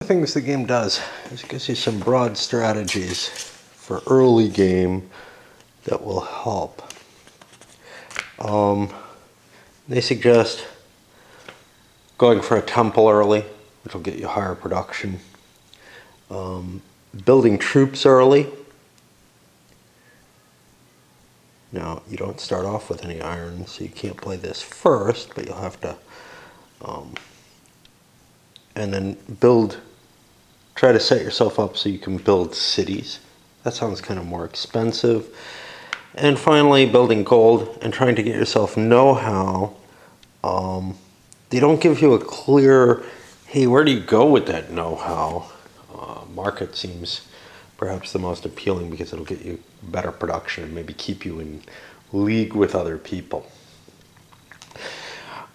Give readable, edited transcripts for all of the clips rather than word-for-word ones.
things the game does is it gives you some broad strategies for early game that will help. They suggest going for a temple early, which will get you higher production. Building troops early. Now, you don't start off with any iron, so you can't play this first, but you'll have to, and then try to set yourself up so you can build cities. That sounds kind of more expensive. And finally, building gold and trying to get yourself know-how. They don't give you a clear, hey, where do you go with that know-how? Market seems perhaps the most appealing because it'll get you better production and maybe keep you in league with other people.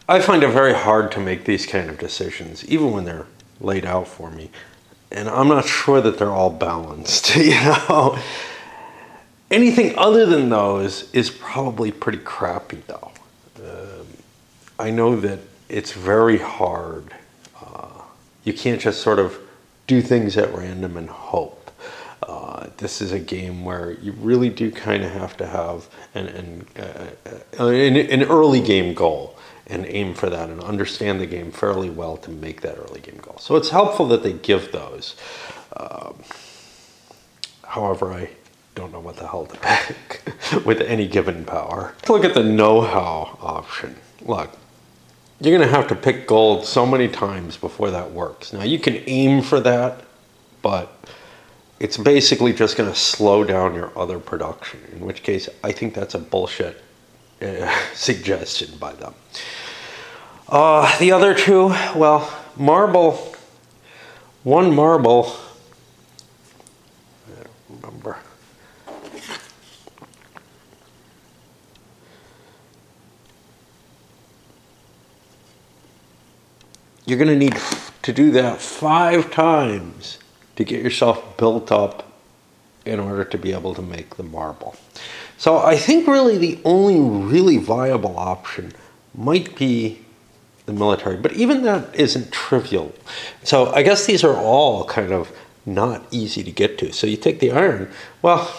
I find it very hard to make these kind of decisions, even when they're laid out for me. And I'm not sure that they're all balanced, you know? Anything other than those is probably pretty crappy, though. I know that it's very hard. You can't just sort of do things at random and hope. This is a game where you really do kind of have to have an early game goal and aim for that and understand the game fairly well to make that early game goal. So it's helpful that they give those. However, I don't know what the hell to pick with any given power. Let's look at the know-how option. Look, you're going to have to pick gold so many times before that works. Now, you can aim for that, but it's basically just going to slow down your other production, in which case I think that's a bullshit suggestion by them. The other two, well, marble, one marble, I don't remember. You're going to need to do that 5 times to get yourself built up in order to be able to make the marble. So I think really the only really viable option might be the military, but even that isn't trivial. So I guess these are all kind of not easy to get to. So you take the iron, well,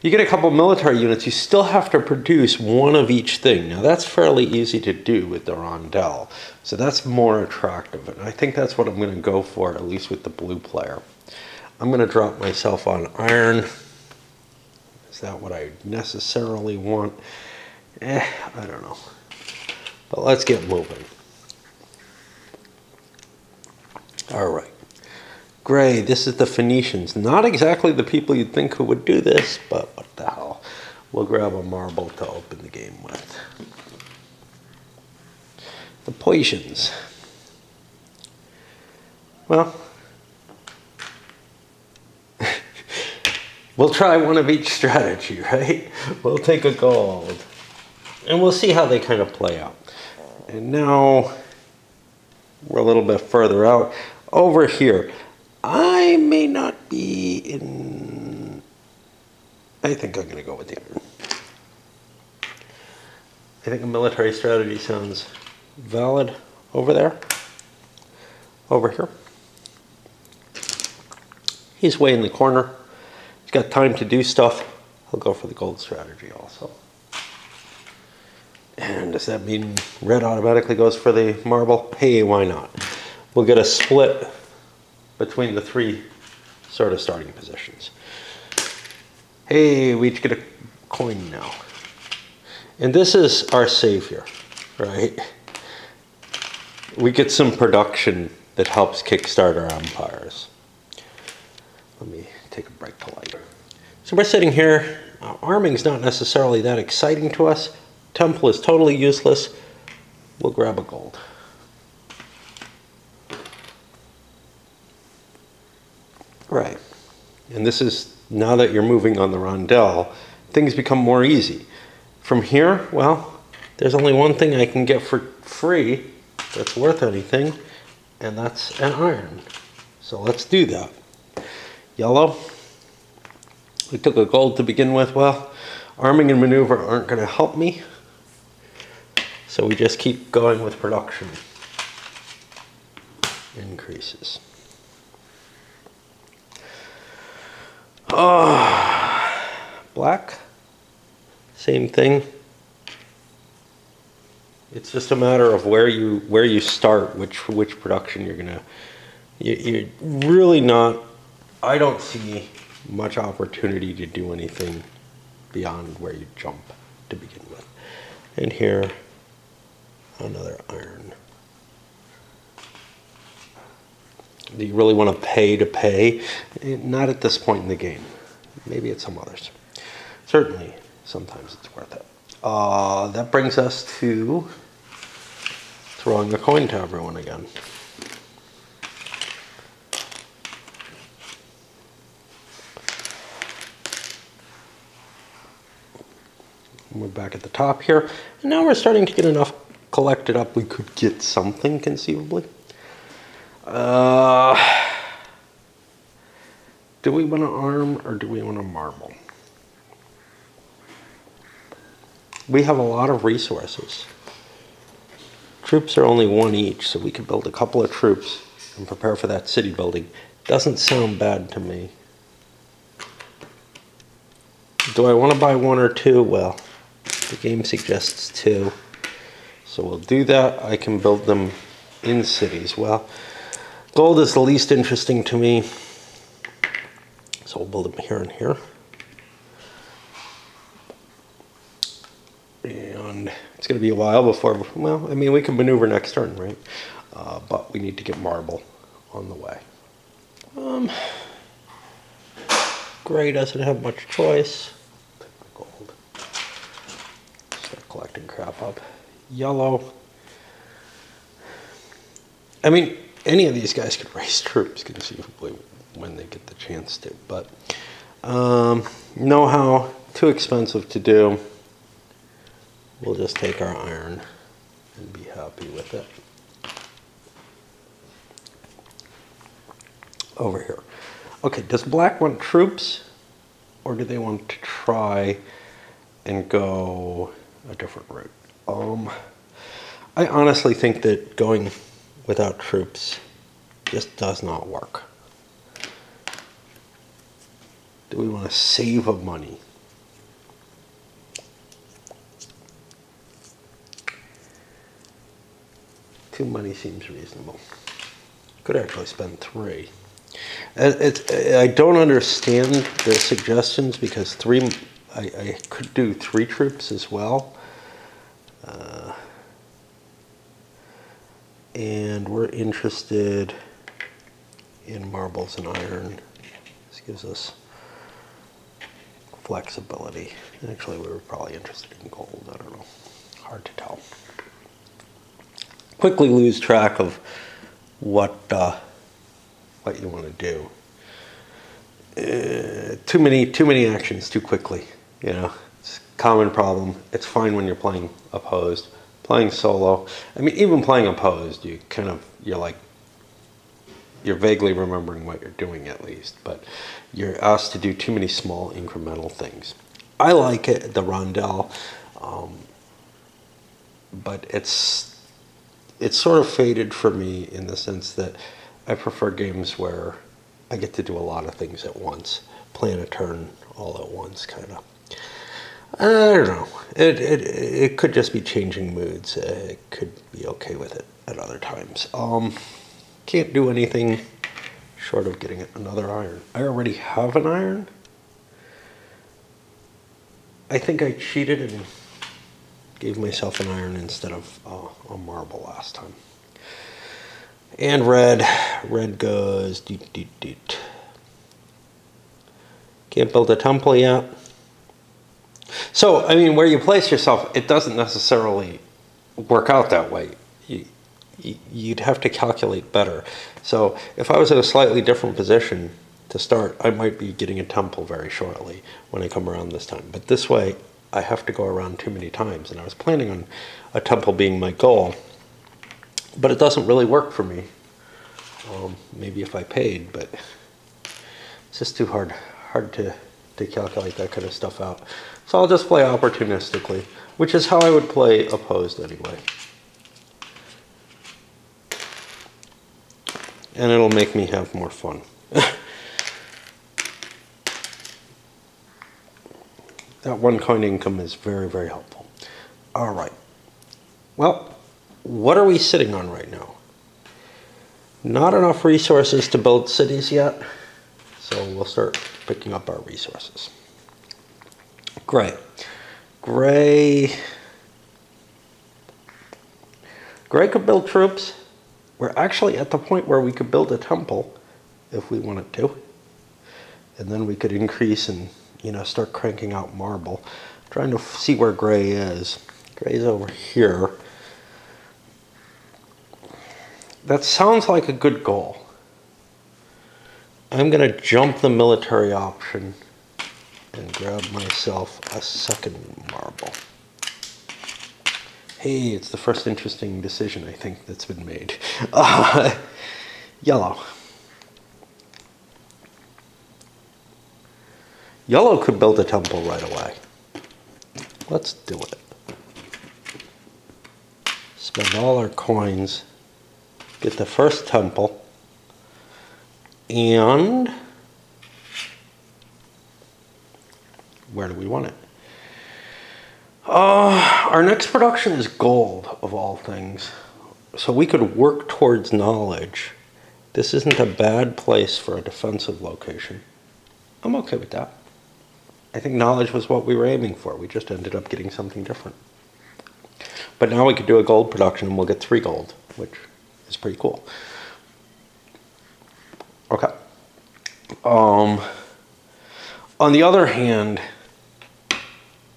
you get a couple military units, you still have to produce one of each thing. Now that's fairly easy to do with the rondel. So that's more attractive, and I think that's what I'm going to go for, at least with the blue player. I'm going to drop myself on iron. Is that what I necessarily want? I don't know. But let's get moving. All right. Gray, this is the Phoenicians. Not exactly the people you'd think who would do this, but what the hell. We'll grab a marble to open the game with. The Persians. Well, we'll try one of each strategy, right? We'll take a gold, and we'll see how they kind of play out. And now, we're a little bit further out. Over here, I may not be in... I think I'm going to go with the iron. I think a military strategy sounds valid over there. Over here. He's way in the corner. He's got time to do stuff. He'll go for the gold strategy also. And does that mean red automatically goes for the marble? Hey, why not? We'll get a split between the 3 sort of starting positions. Hey, we each get a coin now. And this is our savior, right? We get some production that helps kickstart our empires. Let me take a break to light. So we're sitting here. Arming's not necessarily that exciting to us. Temple is totally useless. We'll grab a gold. Right. And this is, now that you're moving on the rondel, things become more easy. From here, well, there's only one thing I can get for free that's worth anything, and that's an iron. So let's do that. Yellow. We took a gold to begin with. Well, arming and maneuver aren't going to help me. So we just keep going with production. Increases. Black, same thing. It's just a matter of where you start, which production you're gonna. You're really not. I don't see much opportunity to do anything beyond where you jump to begin with. And here, another iron. Do you really want to pay? Not at this point in the game. Maybe at some others. Certainly, sometimes it's worth it. That brings us to throwing a coin to everyone again. We're back at the top here, and now we're starting to get enough collected up we could get something conceivably. Do we want to arm or do we want to marble? We have a lot of resources. Troops are only one each, so we could build a couple of troops and prepare for that city building. Doesn't sound bad to me. Do I want to buy one or two? Well, the game suggests two. So we'll do that. I can build them in cities. Well, gold is the least interesting to me. So we'll build them here and here. And it's going to be a while before, well, I mean, we can maneuver next turn, right? But we need to get marble on the way. Gray doesn't have much choice. Gold. Start collecting crap up. Yellow. I mean, any of these guys could raise troops conceivably when they get the chance to, but know-how, too expensive to do. We'll just take our iron and be happy with it. Over here. Okay, does black want troops, or do they want to try and go a different route? I honestly think that going without troops just does not work. Do we want to save up money? Two money seems reasonable. Could actually spend 3. I don't understand the suggestions because 3. I could do 3 troops as well. And we're interested in marbles and iron. This gives us flexibility. Actually, we were probably interested in gold. I don't know. Hard to tell. Quickly lose track of what you want to do. Too many actions too quickly. You know, it's a common problem. It's fine when you're playing opposed. Playing solo, I mean, even playing opposed, you're vaguely remembering what you're doing at least, but you're asked to do too many small incremental things. I like it, the rondel, but it's sort of faded for me in the sense that I prefer games where I get to do a lot of things at once, plan a turn all at once, kind of. I don't know. It could just be changing moods. It could be okay with it at other times. Can't do anything short of getting another iron. I already have an iron. I think I cheated and gave myself an iron instead of a marble last time. And red goes deet deet deet. Can't build a temple yet. So, I mean, where you place yourself, it doesn't necessarily work out that way. You'd have to calculate better. So, if I was in a slightly different position to start, I might be getting a temple very shortly when I come around this time. But this way, I have to go around too many times, and I was planning on a temple being my goal. But it doesn't really work for me. Maybe if I paid, but it's just too hard to calculate that kind of stuff out. So I'll just play opportunistically, which is how I would play opposed anyway. And it'll make me have more fun. that one coin income is very, very helpful. All right. Well, what are we sitting on right now? Not enough resources to build cities yet, so we'll start picking up our resources. Gray. Gray could build troops. We're actually at the point where we could build a temple if we wanted to. And then we could increase and, start cranking out marble. I'm trying to see where gray is. Gray's over here. That sounds like a good goal. I'm going to jump the military option and grab myself a second marble. Hey, it's the first interesting decision, I think, that's been made. Yellow. Yellow could build a temple right away. Let's do it. Spend all our coins, get the first temple, and where do we want it? Our next production is gold, of all things. So we could work towards knowledge. This isn't a bad place for a defensive location. I'm okay with that. I think knowledge was what we were aiming for. We just ended up getting something different. But now we could do a gold production and we'll get 3 gold, which is pretty cool. Okay. On the other hand,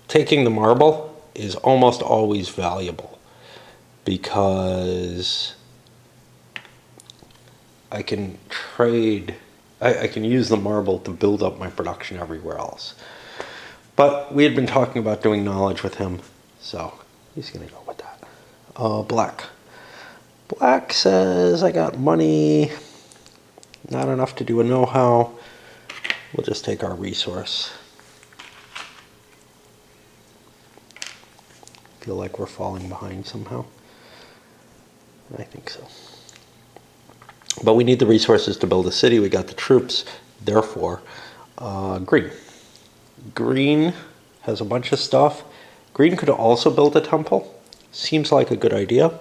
taking the marble is almost always valuable because I can trade, I can use the marble to build up my production everywhere else. But we had been talking about doing knowledge with him, so he's going to go with that. Black. Black says, I got money, not enough to do a know-how. We'll just take our resource. Feel like we're falling behind somehow. I think so. But we need the resources to build a city. We got the troops, therefore, green. Green has a bunch of stuff. Green could also build a temple. Seems like a good idea.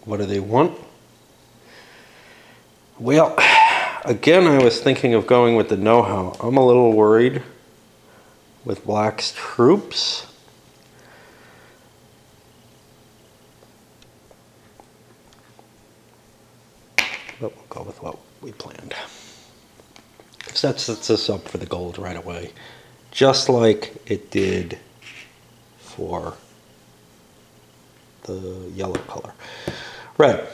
What do they want? Well, again, I was thinking of going with the know-how. I'm a little worried with Black's troops. But we'll go with what we planned. So that sets us up for the gold right away, just like it did for the yellow color. Red.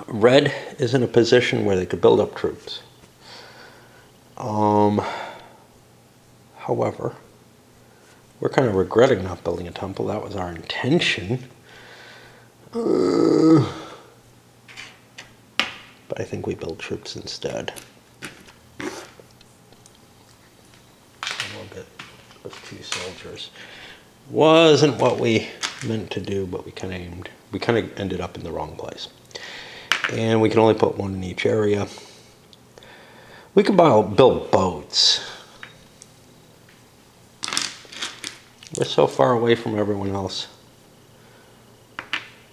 Red is in a position where they could build up troops. However, we're kind of regretting not building a temple. That was our intention. But I think we build troops instead. And we'll get those 2 soldiers. Wasn't what we meant to do, but we kind of ended up in the wrong place. And we can only put 1 in each area. We could build boats. We're so far away from everyone else.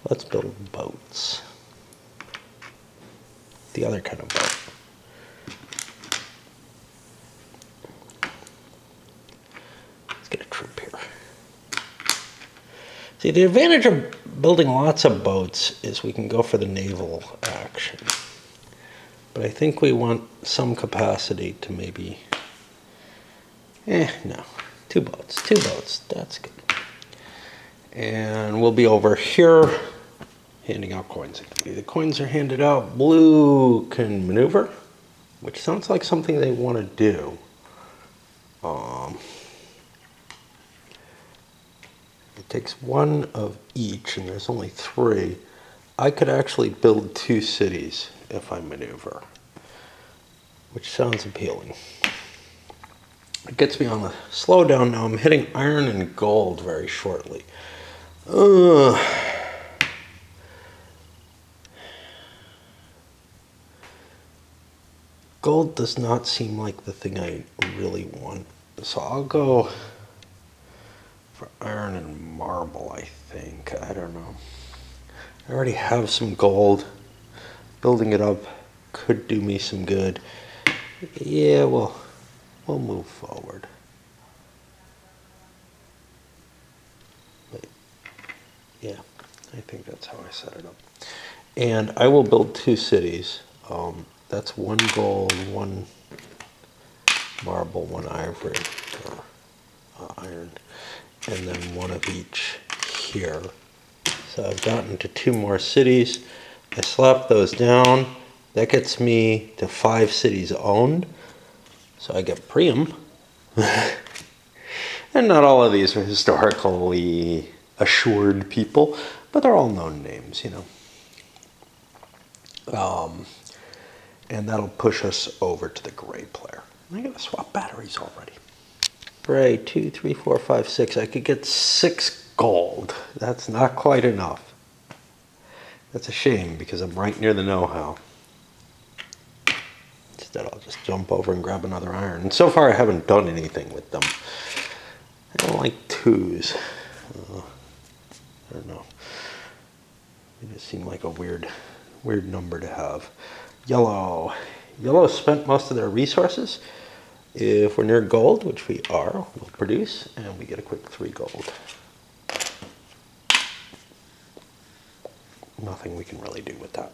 Let's build boats. The other kind of boat. Let's get a troop here. See, the advantage of building lots of boats is we can go for the naval action. But I think we want some capacity to maybe... no. 2 boats. That's good. And we'll be over here handing out coins. The coins are handed out. Blue can maneuver, which sounds like something they want to do. It takes 1 of each, and there's only 3. I could actually build 2 cities if I maneuver, which sounds appealing. It gets me on the slowdown now. I'm hitting iron and gold very shortly. Gold does not seem like the thing I really want. So I'll go for iron and marble, I think. I don't know. I already have some gold. Building it up could do me some good. Yeah, we'll move forward. Wait. Yeah, I think that's how I set it up. And I will build 2 cities. That's 1 gold, 1 marble, 1 ivory, iron, and then 1 of each here. So I've gotten to 2 more cities. I slap those down. That gets me to 5 cities owned. So I get Priam. And not all of these are historically assured people, but they're all known names, you know. And that'll push us over to the gray player. I gotta swap batteries already. Gray, 2, 3, 4, 5, 6. I could get 6 gold. That's not quite enough. That's a shame because I'm right near the know-how. Instead, I'll just jump over and grab another iron. And so far, I haven't done anything with them. I don't like 2s. I don't know. It just seemed like a weird number to have. Yellow. Yellow spent most of their resources. If we're near gold, which we are, we'll produce, and we get a quick 3 gold. Nothing we can really do with that.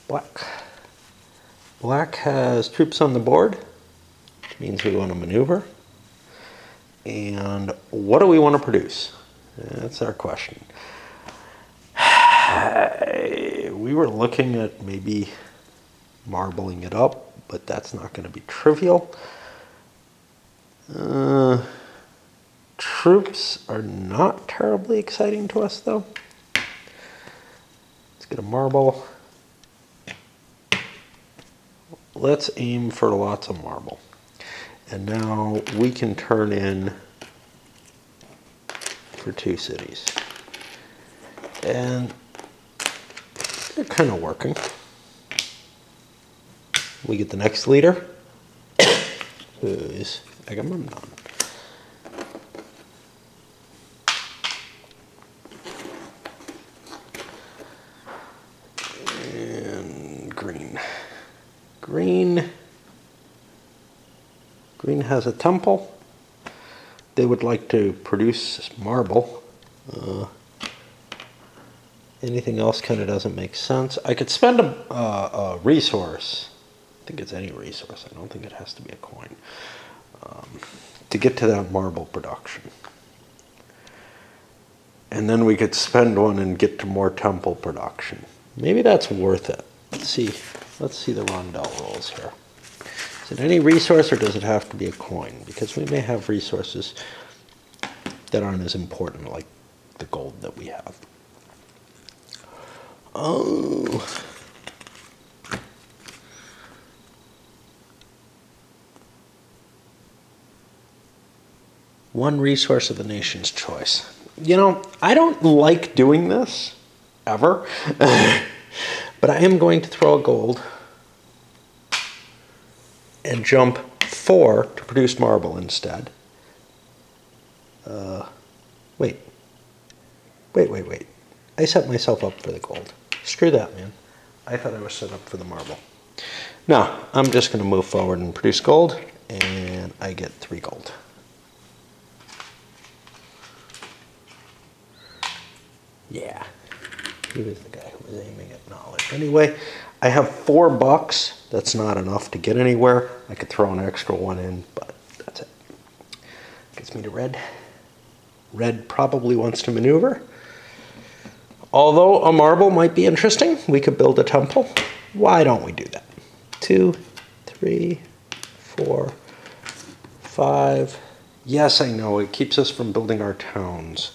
Black. Black has troops on the board, which means we want to maneuver. And what do we want to produce? That's our question. We were looking at maybe marbling it up, but that's not going to be trivial. Troops are not terribly exciting to us, though. Let's get a marble. Let's aim for lots of marble. And now we can turn in for 2 cities. And they're kind of working. We get the next leader, who's Agamemnon. And green. Green has a temple. They would like to produce marble. Anything else kind of doesn't make sense. I could spend a resource. I think it's any resource. I don't think it has to be a coin. To get to that marble production. And then we could spend one and get to more temple production. Maybe that's worth it. Let's see the rondel rolls here. Is it any resource or does it have to be a coin? Because we may have resources that aren't as important, like the gold that we have. Oh. One resource of the nation's choice. You know, I don't like doing this, ever. But I am going to throw a gold and jump 4 to produce marble instead. Wait. I set myself up for the gold. Screw that, man. I thought I was set up for the marble. No, I'm just going to move forward and produce gold, and I get 3 gold. Yeah. He was the guy who was aiming at knowledge. Anyway, I have $4. That's not enough to get anywhere. I could throw an extra 1 in, but that's it. Gets me to red. Red probably wants to maneuver. Although a marble might be interesting, we could build a temple. Why don't we do that? 2, 3, 4, 5. Yes, I know, it keeps us from building our towns.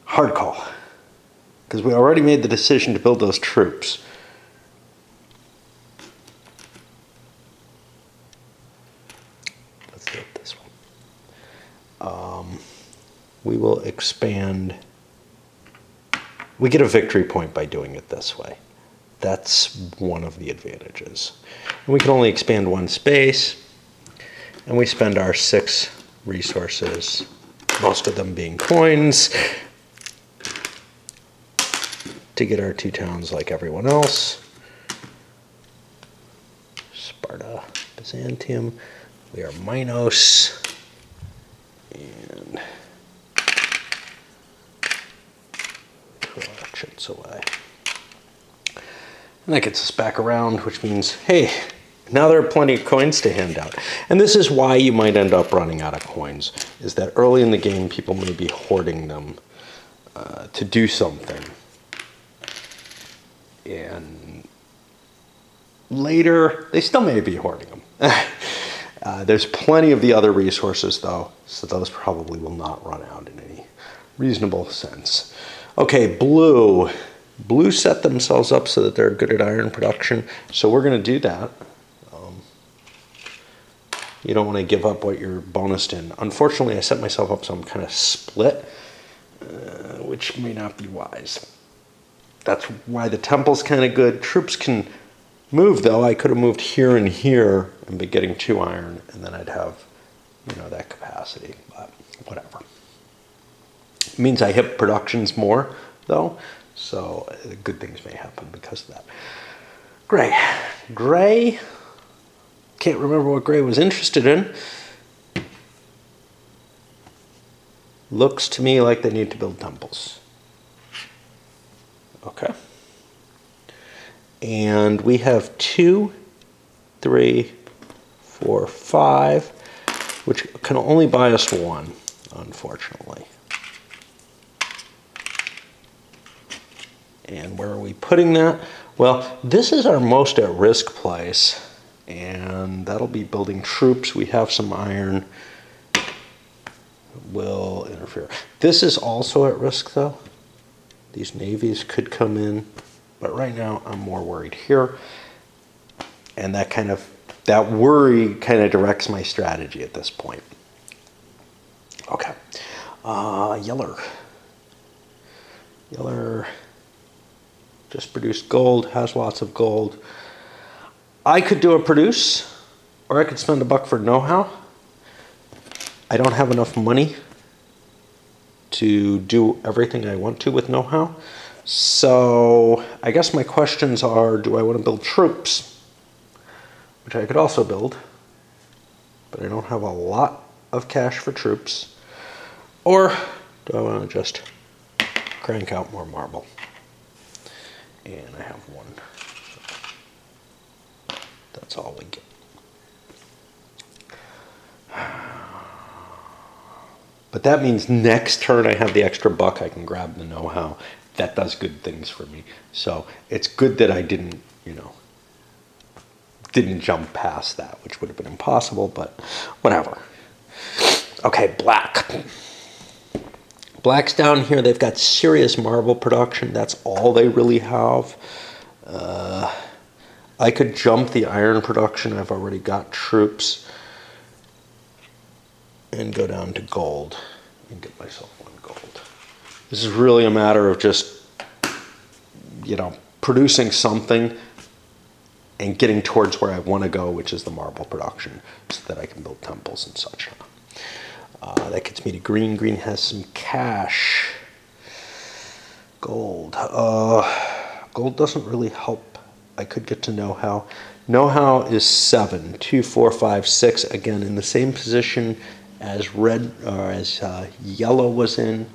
Hard call, because we already made the decision to build those troops. Let's do it. we will expand. We get a victory point by doing it this way. That's one of the advantages. And we can only expand one space, and we spend our 6 resources, most of them being coins, to get our 2 towns like everyone else. Sparta, Byzantium, we are Minos, and collections away. And that gets us back around, which means, hey, now there are plenty of coins to hand out. And this is why you might end up running out of coins, is that early in the game, people may be hoarding them to do something. And later, they still may be hoarding them. There's plenty of the other resources, though, so those probably will not run out in any reasonable sense. Okay, blue. Blue set themselves up so that they're good at iron production, so we're going to do that. You don't want to give up what you're bonused in. Unfortunately, I set myself up so I'm kind of split, which may not be wise. That's why the temple's kind of good. Troops can move, though. I could have moved here and here and be getting 2 iron, and then I'd have, you know, that capacity, but whatever. It means I hit productions more, though, so good things may happen because of that. Gray. Gray, can't remember what Gray was interested in. Looks to me like they need to build temples. Okay. And we have 2, 3, 4, 5, which can only buy us 1, unfortunately. And where are we putting that? Well, this is our most at risk place, and that'll be building troops. We have some iron. Will interfere. This is also at risk, though. These navies could come in, but right now I'm more worried here. And that worry kind of directs my strategy at this point. Okay. Yeller. Yeller just produced gold, has lots of gold. I could do a produce, or I could spend $1 for know-how. I don't have enough money to do everything I want to with know-how. So I guess my questions are, do I want to build troops? Which I could also build, but I don't have a lot of cash for troops. Or do I want to just crank out more marble? And I have 1. That's all we get. But that means next turn I have the extra $1, I can grab the know-how. That does good things for me. So it's good that I didn't, didn't jump past that, which would have been impossible, but whatever. Okay, black. Black's down here, they've got serious marble production. That's all they really have. I could jump the iron production. I've already got troops. And go down to gold and get myself 1 gold. This is really a matter of just, producing something and getting towards where I want to go, which is the marble production, so that I can build temples and such. That gets me to green. Green has some cash. Gold. Gold doesn't really help. I could get to know-how. Know-how is 7. 2, 4, 5, 6. Again, in the same position as red or as yellow was in,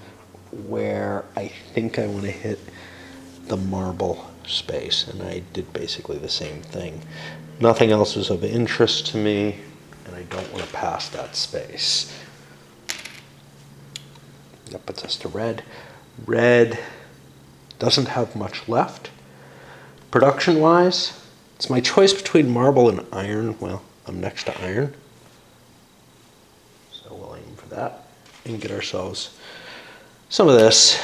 where I think I want to hit the marble space, and I did basically the same thing. Nothing else is of interest to me, and I don't want to pass that space. That puts us to red. Red doesn't have much left. Production-wise, it's my choice between marble and iron. Well, I'm next to iron. So we'll aim for that and get ourselves some of this,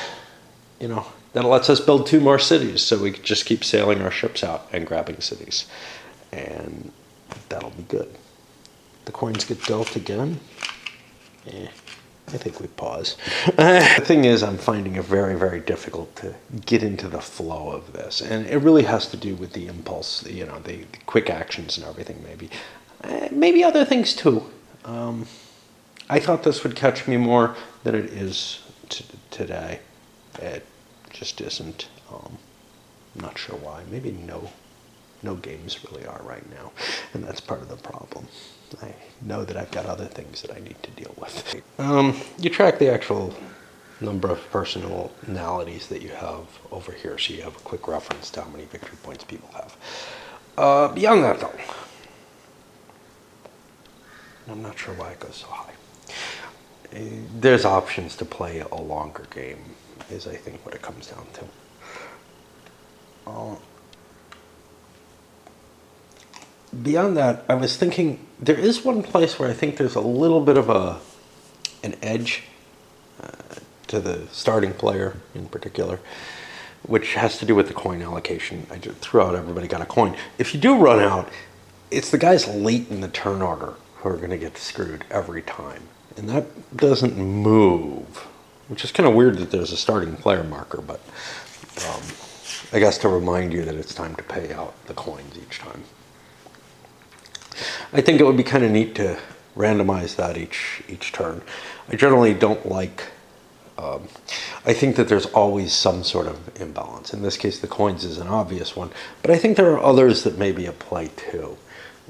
that lets us build 2 more cities, so we can just keep sailing our ships out and grabbing cities. And that'll be good. The coins get dealt again. I think we pause. The thing is, I'm finding it very, very difficult to get into the flow of this. And it really has to do with the impulse, the quick actions and everything, maybe. Maybe other things, too. I thought this would catch me more than it is today. It just isn't. I'm not sure why. Maybe no games really are right now. And that's part of the problem. I know that I've got other things that I need to deal with. You track the actual number of personalities that you have over here, so you have a quick reference to how many victory points people have. Beyond that, though, I'm not sure why it goes so high. There's options to play a longer game, is I think what it comes down to. Beyond that, I was thinking, there is one place where I think there's a little bit of an edge to the starting player in particular, which has to do with the coin allocation. I just threw out, everybody got a coin. If you do run out, it's the guys late in the turn order who are going to get screwed every time. And that doesn't move, which is kind of weird that there's a starting player marker, but I guess to remind you that it's time to pay out the coins each time. I think it would be kind of neat to randomize that each turn. I generally don't like, I think that there's always some sort of imbalance. In this case, the coins is an obvious one, but I think there are others that may be at play too,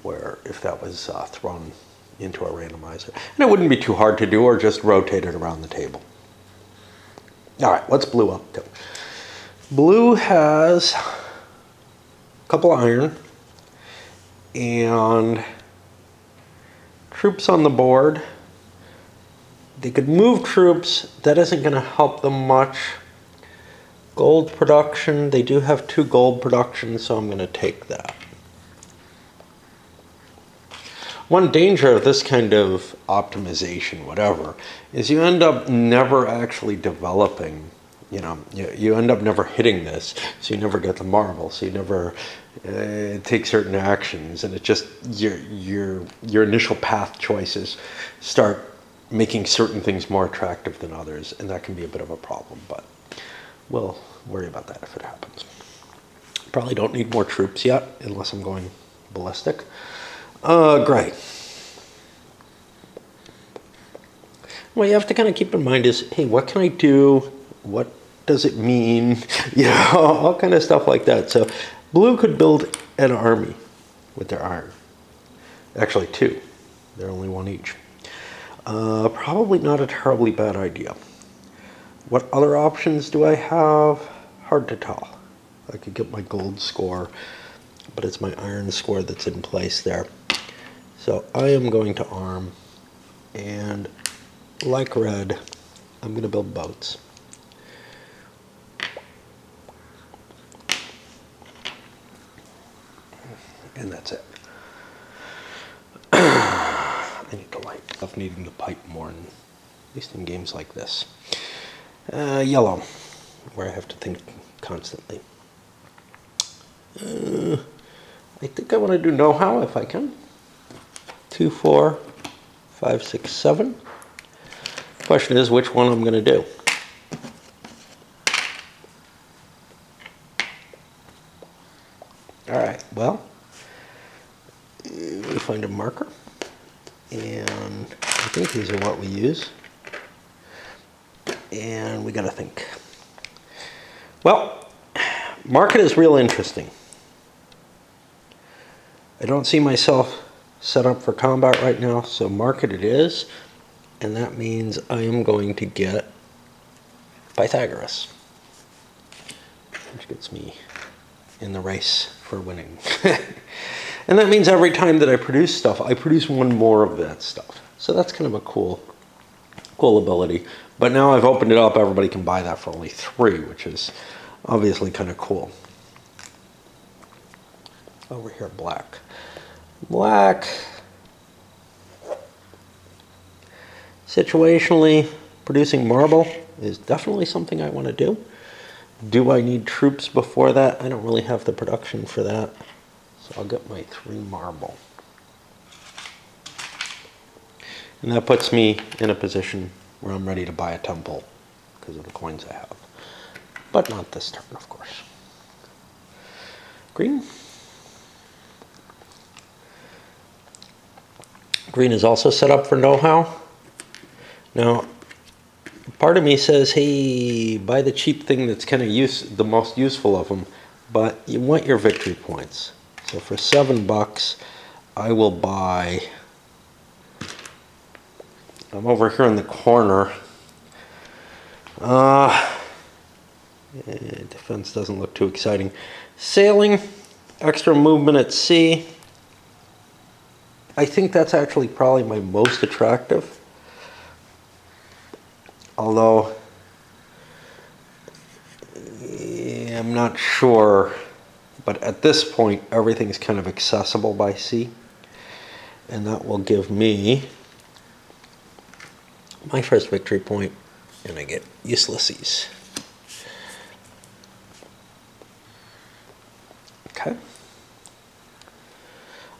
where if that was thrown into a randomizer. And it wouldn't be too hard to do, or just rotate it around the table. All right, what's blue up to? Blue has a couple of iron and troops on the board. They could move troops. That isn't going to help them much. Gold production. They do have 2 gold production, so I'm going to take that. One danger of this kind of optimization, whatever, is you end up never actually developing. You end up never hitting this, so you never get the marble, so you never take certain actions, and it just, your initial path choices start making certain things more attractive than others, and that can be a bit of a problem, but we'll worry about that if it happens. Probably don't need more troops yet, unless I'm going ballistic. Gray. What you have to kind of keep in mind is, hey, what can I do? What does it mean? All kind of stuff like that. So blue could build an army with their iron. Actually 2. They're only 1 each. Probably not a terribly bad idea. What other options do I have? Hard to tell. I could get my gold score, but it's my iron score that's in place there. So I am going to arm, and like red, I'm going to build boats. And that's it. I need to light stuff needing to pipe more, at least in games like this. Yellow, where I have to think constantly. I think I want to do know-how if I can. 2, 4, 5, 6, 7. Question is which one I'm going to do. All right, well, we find a marker, and I think these are what we use. And we got to think. Well, market is real interesting. I don't see myself set up for combat right now, so market it is, and that means I am going to get Pythagoras, which gets me in the race for winning. And that means every time that I produce stuff, I produce 1 more of that stuff. So that's kind of a cool ability. But now I've opened it up, everybody can buy that for only 3, which is obviously kind of cool. Over here, black. Black, situationally, producing marble is definitely something I want to do. Do I need troops before that? I don't really have the production for that. So I'll get my 3 marble. And that puts me in a position where I'm ready to buy a temple because of the coins I have. But not this turn, of course. Green. Green is also set up for know-how. Now, part of me says, hey, buy the cheap thing that's kind of the most useful of them, but you want your victory points. So for $7, I will buy, I'm over here in the corner. Defense doesn't look too exciting. Sailing, extra movement at sea. I think that's actually probably my most attractive. Although, I'm not sure, but at this point, everything's kind of accessible by sea. And that will give me my first victory point, and I get Ulysses. Okay.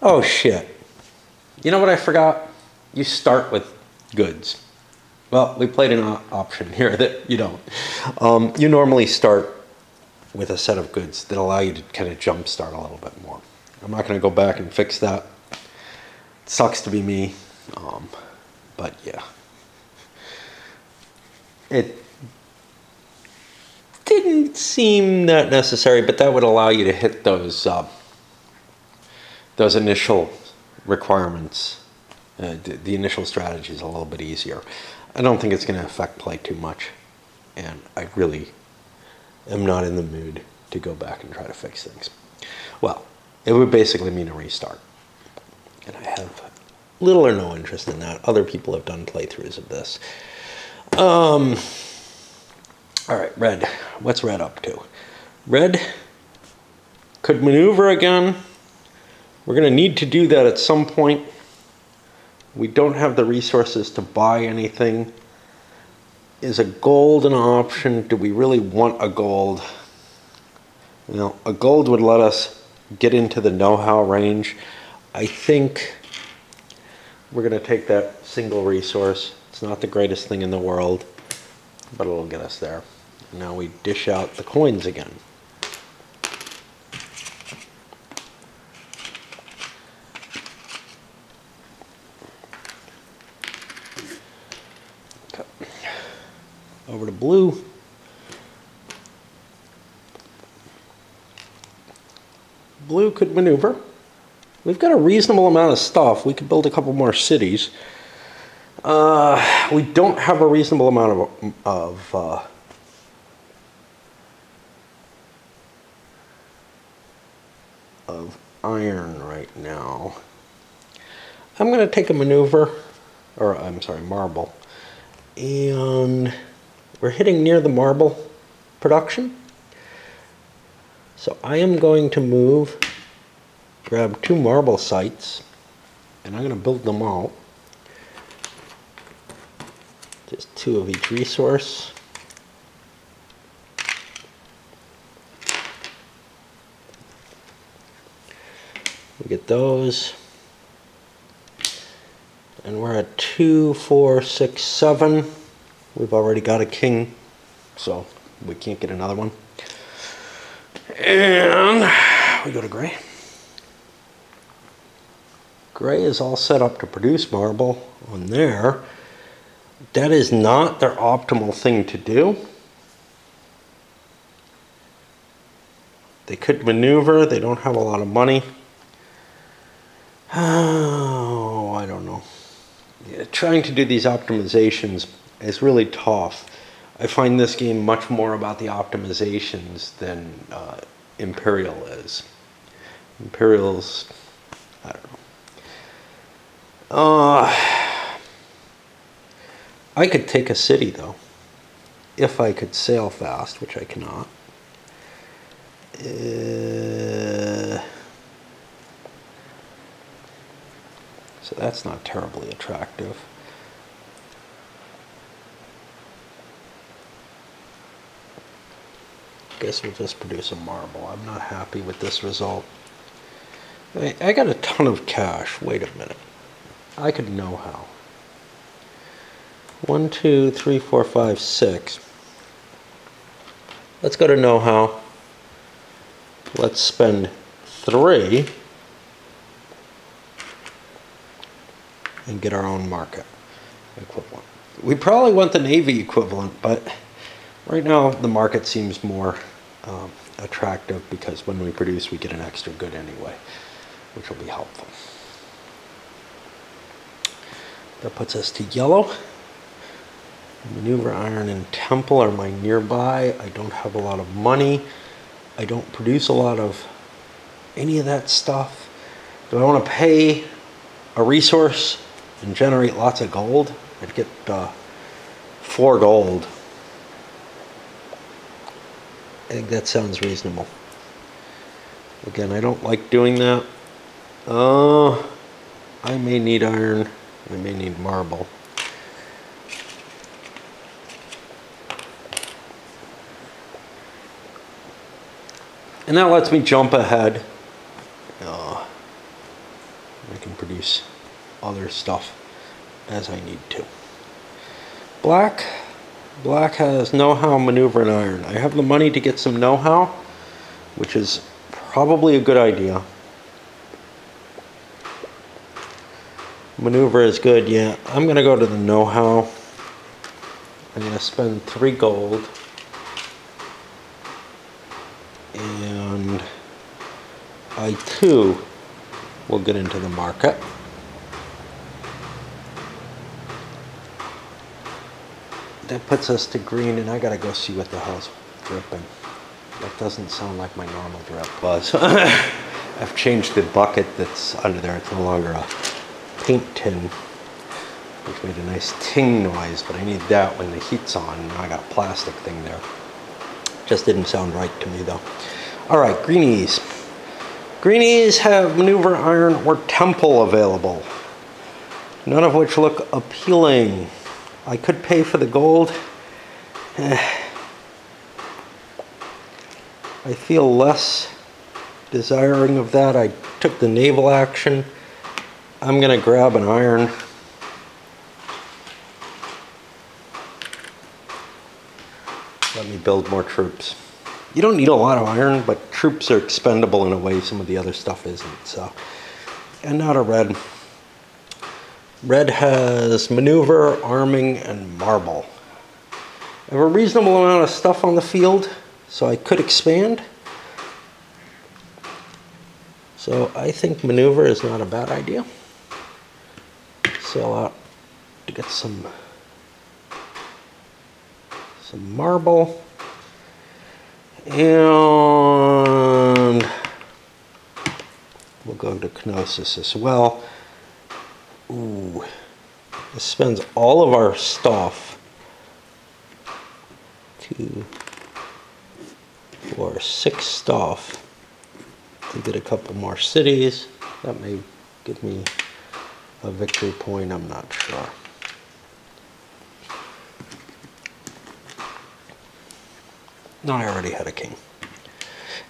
Oh shit. You know what I forgot? You start with goods. Well, we played an option here that you don't. You normally start with a set of goods that allow you to kind of jumpstart a little bit more. I'm not going to go back and fix that. It sucks to be me, but yeah. It didn't seem that necessary, but that would allow you to hit those initial requirements. The initial strategy is a little bit easier. I don't think it's going to affect play too much, and I really am not in the mood to go back and try to fix things. Well, it would basically mean a restart, and I have little or no interest in that. Other people have done playthroughs of this. All right, red. What's red up to? Red could maneuver again. We're going to need to do that at some point. We don't have the resources to buy anything. Is a gold an option? Do we really want a gold? You know, a gold would let us get into the know-how range. I think we're going to take that single resource. It's not the greatest thing in the world, but it'll get us there. Now we dish out the coins again. Over to blue. Blue could maneuver. We've got a reasonable amount of stuff. We could build a couple more cities. We don't have a reasonable amount of iron right now. I'm going to take a maneuver, or I'm sorry, marble. And we're hitting near the marble production. So I am going to move, grab 2 marble sites, and I'm going to build them out. Just 2 of each resource. We get those. And we're at 2, 4, 6, 7. We've already got a king, so we can't get another one. And we go to gray. Gray is all set up to produce marble on there. That is not their optimal thing to do. They could maneuver. They don't have a lot of money. Oh, I don't know. Yeah, trying to do these optimizations is really tough. I find this game much more about the optimizations than Imperial is. Imperial's, I don't know. I could take a city though, if I could sail fast, which I cannot. So that's not terribly attractive. Guess we'll just produce a marble. I'm not happy with this result. I got a ton of cash. Wait a minute. I could know how. 1, 2, 3, 4, 5, 6. Let's go to know-how. Let's spend 3 and get our own market equivalent. We probably want the Navy equivalent, but right now the market seems more attractive because when we produce we get an extra good anyway, which will be helpful. That puts us to yellow. Maneuver iron and temple are my nearby. I don't have a lot of money. I don't produce a lot of any of that stuff. Do I want to pay a resource and generate lots of gold? I'd get 4 gold. I think that sounds reasonable. Again, I don't like doing that. I may need iron. I may need marble. And that lets me jump ahead. I can produce other stuff as I need to. Black has know-how, maneuver, and iron. I have the money to get some know-how, which is probably a good idea. Maneuver is good, yeah. I'm going to go to the know-how. I'm going to spend 3 gold. And I too will get into the market. That puts us to green, and I gotta go see what the hell's dripping. That doesn't sound like my normal drip buzz. I've changed the bucket that's under there. It's no longer a paint tin, which made a nice ting noise, but I need that when the heat's on. Now I got a plastic thing there. Just didn't sound right to me though. All right, greenies. Greenies have maneuver, iron, or temple available, none of which look appealing. I could pay for the gold. I feel less desiring of that. I took the naval action. I'm gonna grab an iron. Let me build more troops. You don't need a lot of iron, but troops are expendable in a way some of the other stuff isn't. So, and not a red. Red has maneuver, arming, and marble. I have a reasonable amount of stuff on the field, so I could expand. So I think maneuver is not a bad idea. Sail out to get some marble. And we'll go to Knossos as well. Ooh, this spends all of our stuff. 2, 4, 6 stuff to get a couple more cities. That may give me a victory point, I'm not sure. No, I already had a king.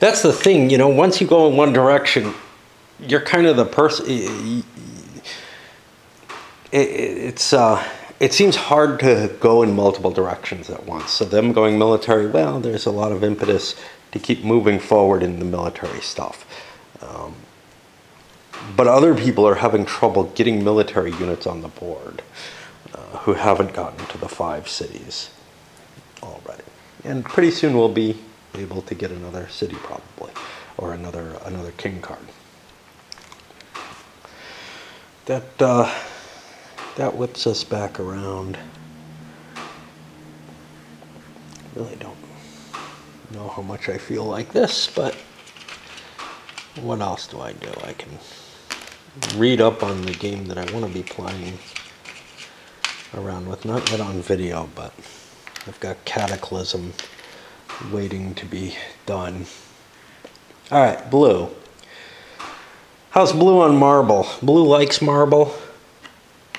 That's the thing, you know, once you go in one direction, you're kind of the person. It seems hard to go in multiple directions at once. So them going military, well, there's a lot of impetus to keep moving forward in the military stuff. But other people are having trouble getting military units on the board who haven't gotten to the 5 cities already. And pretty soon we'll be able to get another city probably, or another king card. That whips us back around. Really don't know how much I feel like this, but what else do I do? I can read up on the game that I want to be playing around with. Not yet on video, but I've got Cataclysm waiting to be done. All right, blue. How's blue on marble? Blue likes marble.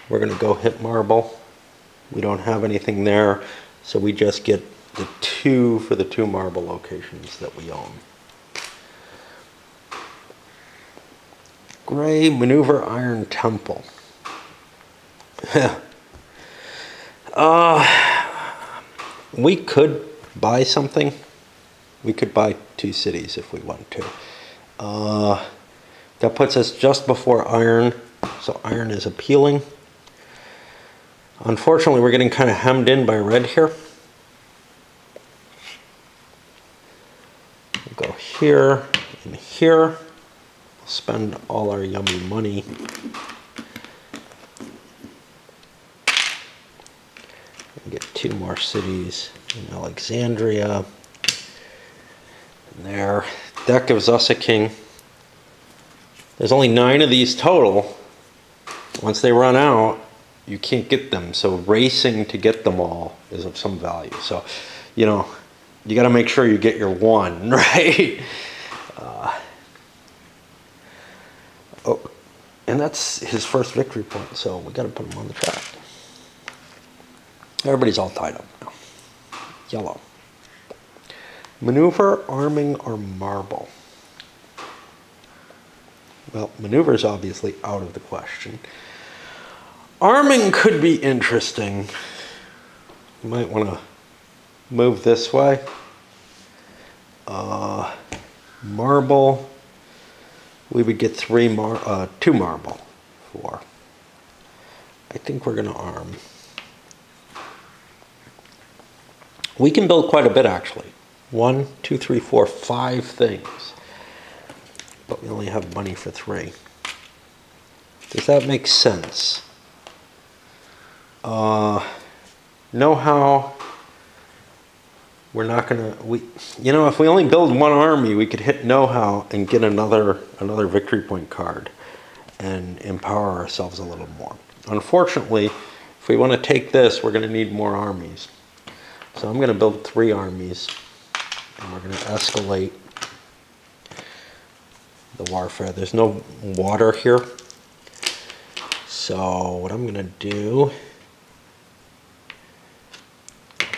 We're going to go hit marble. We don't have anything there, so we just get the 2 for the 2 marble locations that we own. Gray, maneuver, iron, temple. We could buy something. We could buy 2 cities if we want to. That puts us just before iron, so iron is appealing. Unfortunately, we're getting kind of hemmed in by red here. We'll go here and here. We'll spend all our yummy money. And get 2 more cities in Alexandria. And there. That gives us a king. There's only 9 of these total. Once they run out, you can't get them. So racing to get them all is of some value. So, you know, you got to make sure you get your 1, right? Oh, and that's his first victory point. So we got to put him on the track. Everybody's all tied up now. Yellow. Maneuver, arming, or marble? Well, maneuver is obviously out of the question. Arming could be interesting. You might want to move this way. Marble, we would get 2 marble for. I think we're going to arm. We can build quite a bit, actually. 1, 2, 3, 4, 5 things. But we only have money for 3. Does that make sense? Know-how, we're not gonna, you know, if we only build 1 army, we could hit know-how and get another victory point card and empower ourselves a little more. Unfortunately, if we want to take this, we're going to need more armies. So I'm going to build 3 armies, and we're going to escalate the warfare. There's no water here. So what I'm going to do,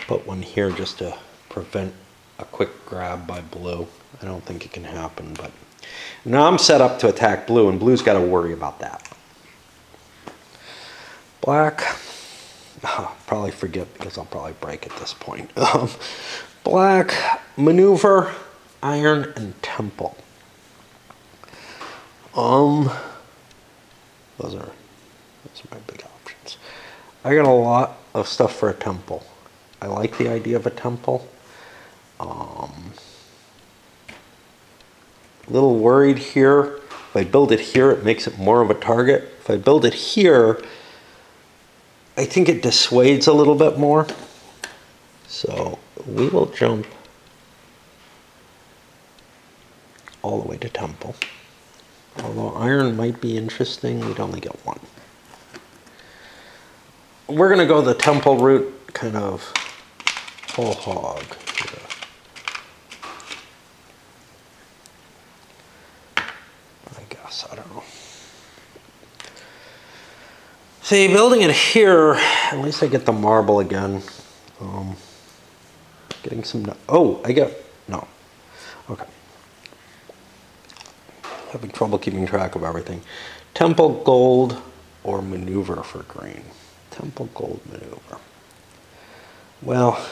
put 1 here just to prevent a quick grab by blue. I don't think it can happen, but now I'm set up to attack blue, and blue's got to worry about that. Black, probably forget because I'll probably break at this point. Black, maneuver, iron, and temple. Those are my big options. I got a lot of stuff for a temple. I like the idea of a temple. A little worried here. If I build it here, it makes it more of a target. If I build it here, I think it dissuades a little bit more. So we will jump all the way to temple. Although iron might be interesting, we'd only get 1. We're going to go the temple route, kind of whole hog. I guess, I don't know. See, building it here, at least I get the marble again. Getting some, oh, I get, no. Okay. Having trouble keeping track of everything. Temple, gold, or maneuver for green. Temple, gold, maneuver. Well,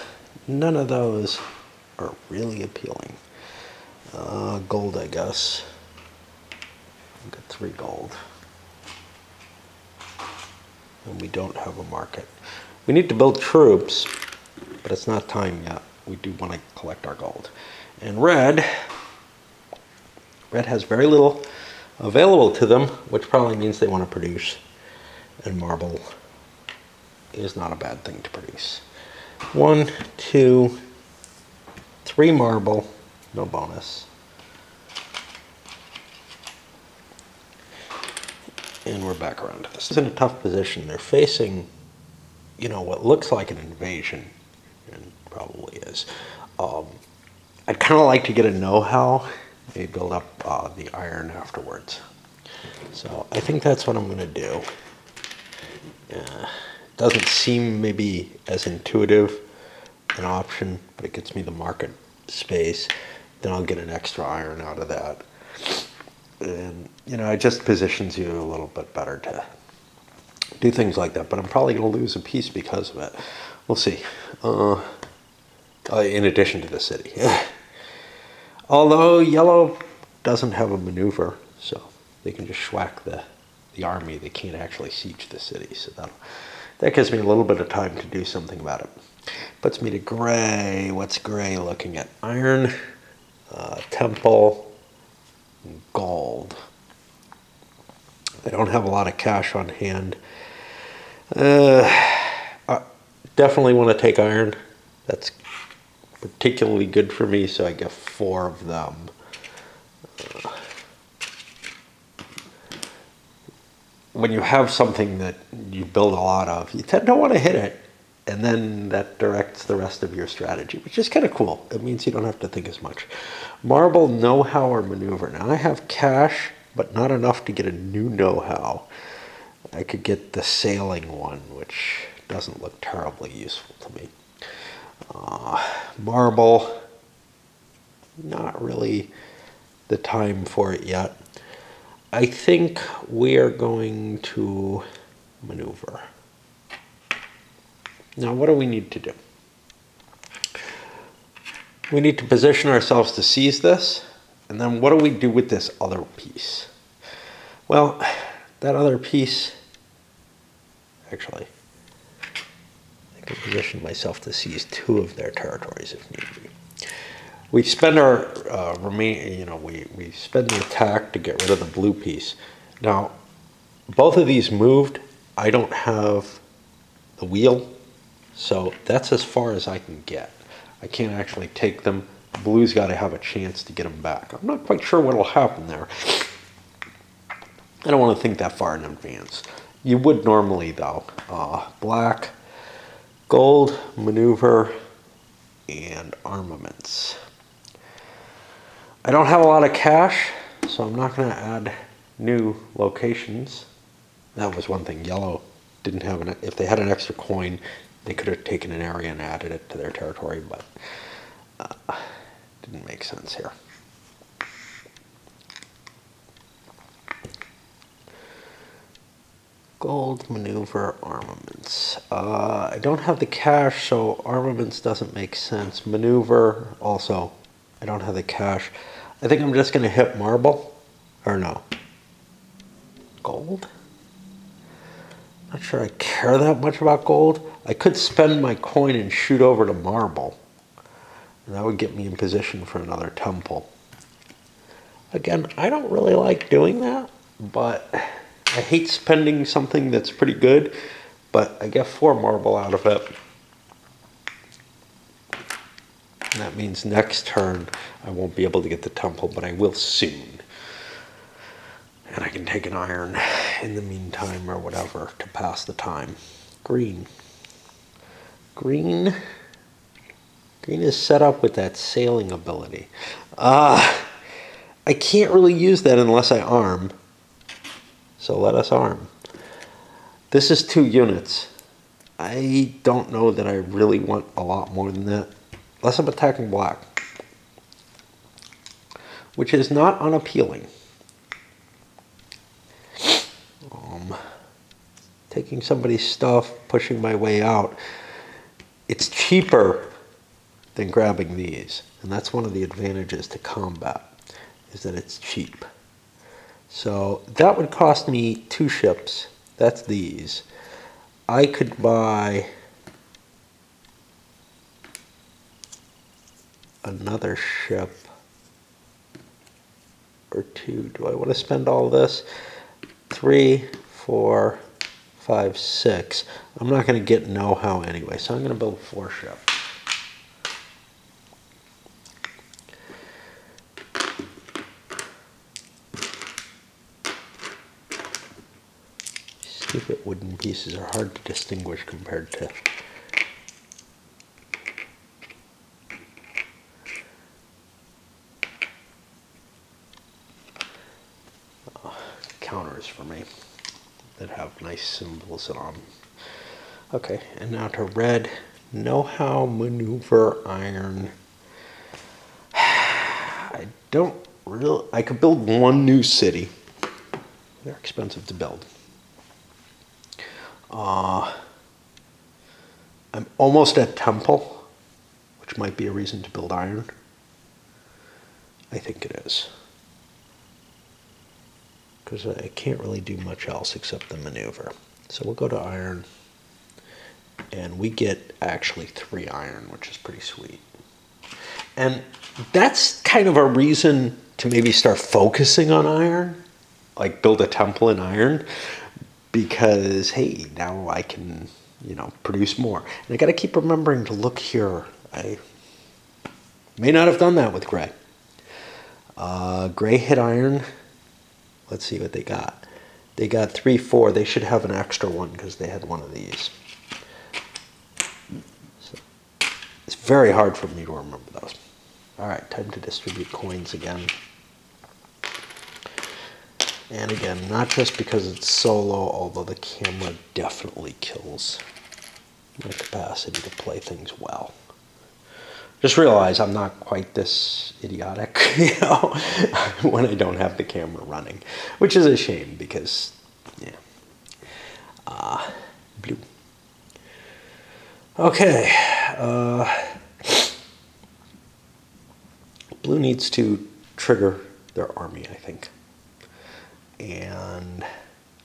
none of those are really appealing. Gold, I guess. I'll get 3 gold. And we don't have a market. We need to build troops, but it's not time yet. We do want to collect our gold. And red has very little available to them, which probably means they want to produce. And marble is not a bad thing to produce. 1, 2, 3 marble, no bonus. And we're back around to this. It's in a tough position. They're facing, you know, what looks like an invasion, and probably is. I'd kind of like to get a know-how, maybe build up the iron afterwards. So I think that's what I'm going to do. Doesn't seem maybe as intuitive an option, but it gets me the market space. Then I'll get an extra iron out of that. And, you know, it just positions you a little bit better to do things like that, but I'm probably going to lose a piece because of it. We'll see. In addition to the city. Although yellow doesn't have a maneuver, so they can just schwack the army. They can't actually siege the city, so that gives me a little bit of time to do something about it. Puts me to gray. What's gray looking at? Iron, temple, and gold. I don't have a lot of cash on hand. I definitely want to take iron. That's particularly good for me, so I get 4 of them. When you have something that you build a lot of, you tend to want to hit it, and then that directs the rest of your strategy, which is kind of cool. It means you don't have to think as much. Marble, know-how, or maneuver. Now I have cash, but not enough to get a new know-how. I could get the sailing one, which doesn't look terribly useful to me. Marble, not really the time for it yet. I think we are going to maneuver. Now, what do we need to do? We need to position ourselves to seize this, and then what do we do with this other piece? Well, that other piece, actually, I can position myself to seize 2 of their territories if need be. We spend our we spend the attack to get rid of the blue piece. Now, both of these moved. I don't have the wheel, so that's as far as I can get. I can't actually take them. Blue's got to have a chance to get them back. I'm not quite sure what will happen there. I don't want to think that far in advance. You would normally, though. Black, gold, maneuver, and armaments. I don't have a lot of cash, so I'm not going to add new locations. That was one thing. Yellow didn't have an... If they had an extra coin, they could have taken an area and added it to their territory, but didn't make sense here. Gold, maneuver, armaments. I don't have the cash, so armaments doesn't make sense. Maneuver, also, I don't have the cash. I think I'm just going to hit marble. Or no. Gold? Not sure I care that much about gold. I could spend my coin and shoot over to marble. And that would get me in position for another temple. Again, I don't really like doing that, but I hate spending something that's pretty good, but I get 4 marble out of it. And that means next turn I won't be able to get the temple, but I will soon. And I can take an iron in the meantime or whatever to pass the time. Green. Green is set up with that sailing ability. I can't really use that unless I arm. So let us arm. This is 2 units. I don't know that I really want a lot more than that. Unless I'm attacking black. Which is not unappealing. Taking somebody's stuff, pushing my way out. It's cheaper than grabbing these. And that's one of the advantages to combat, is that it's cheap. So that would cost me 2 ships. That's these. I could buy another ship or 2. Do I want to spend all this? 3, 4, 5, 6. I'm not going to get know-how anyway, so I'm going to build 4 ships. Stupid wooden pieces are hard to distinguish compared to counters for me that have nice symbols on them. Okay, and now to red. Know-how, maneuver, iron. I could build 1 new city. They're expensive to build. I'm almost at temple, which might be a reason to build iron. I think it is. Because I can't really do much else except the maneuver. So we'll go to iron, and we get actually 3 iron, which is pretty sweet. And that's kind of a reason to maybe start focusing on iron, like build a temple in iron, because hey, now I can, produce more. And I got to keep remembering to look here. I may not have done that with gray. Gray hit iron. Let's see what they got. They got 3, 4. They should have an extra one because they had one of these. So it's very hard for me to remember those. All right, time to distribute coins again. And again, not just because it's solo, although the camera definitely kills my capacity to play things well. Just realize I'm not quite this idiotic, when I don't have the camera running, which is a shame because, yeah. Blue. Okay. Blue needs to trigger their army, I think. And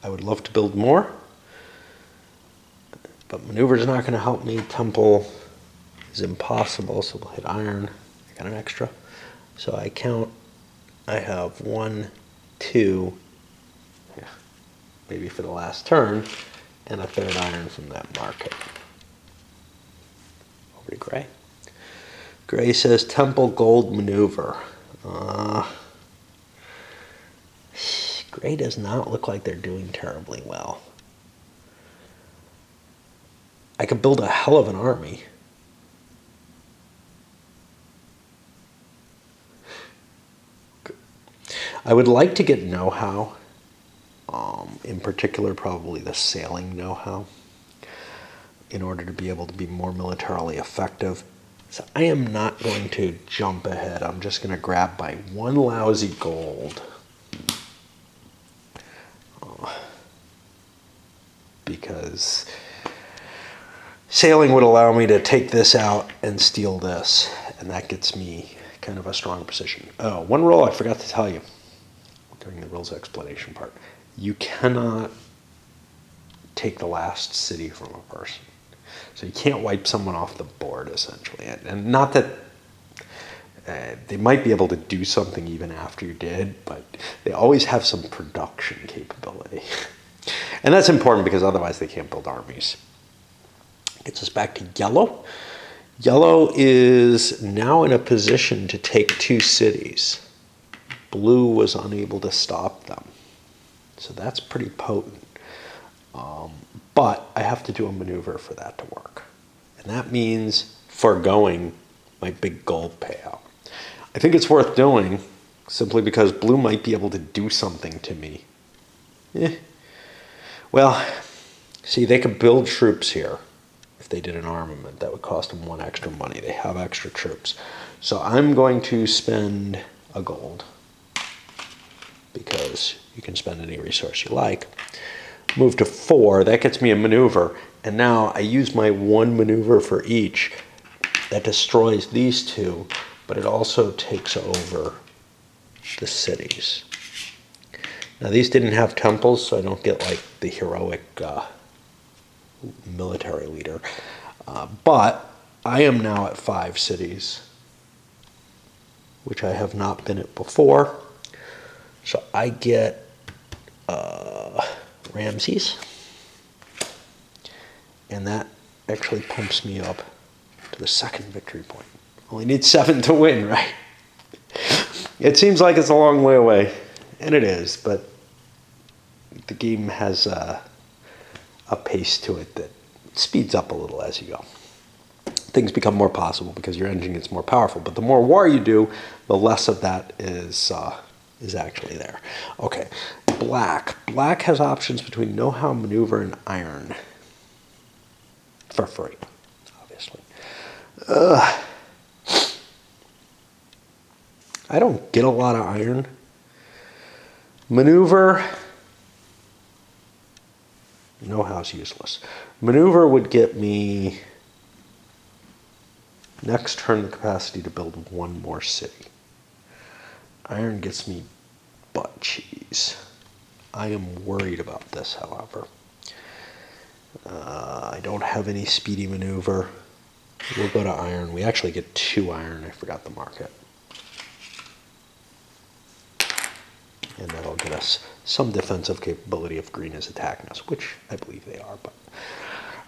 I would love to build more, but maneuver is not going to help me. Temple is impossible, so we'll hit iron. I got an extra. So I count, I have 1, 2, maybe for the last turn, and a 3rd iron from that market. Over to gray. Gray says temple gold maneuver. Gray does not look like they're doing terribly well. I could build a hell of an army. I would like to get know-how, in particular probably the sailing know-how, in order to be able to be more militarily effective. So I am not going to jump ahead. I'm just going to grab my 1 lousy gold. Because sailing would allow me to take this out and steal this, and that gets me kind of a strong position. Oh, one rule I forgot to tell you during the rules explanation part. You cannot take the last city from a person. So you can't wipe someone off the board, essentially. And not that they might be able to do something even after you did, but they always have some production capability. And that's important because otherwise they can't build armies. Gets us back to yellow. Yellow is now in a position to take 2 cities. Blue was unable to stop them. So that's pretty potent. But I have to do a maneuver for that to work. And that means foregoing my big gold payout. I think it's worth doing simply because blue might be able to do something to me. Well, see, they could build troops here. If they did an armament, that would cost them 1 extra money. They have extra troops. So I'm going to spend a gold, because you can spend any resource you like. Move to 4, that gets me a maneuver, and now I use my 1 maneuver for each. That destroys these 2, but it also takes over the cities. Now these didn't have temples, so I don't get like the heroic military leader. But I am now at 5 cities, which I have not been at before. So I get Ramses, and that actually pumps me up to the 2nd victory point. Only need 7 to win, right? It seems like it's a long way away, and it is, but the game has a pace to it that speeds up a little as you go. Things become more possible because your engine gets more powerful, but the more war you do, the less of that is actually there. Okay, black. Black has options between know-how, maneuver, and iron. For free, obviously. I don't get a lot of iron. Maneuver. Know-how's useless. Maneuver would get me next turn the capacity to build one more city. Iron gets me butt cheese. I am worried about this, however. I don't have any speedy maneuver. We'll go to iron. We actually get 2 iron. I forgot to mark it. And that'll get us some defensive capability if green is attacking us, which I believe they are.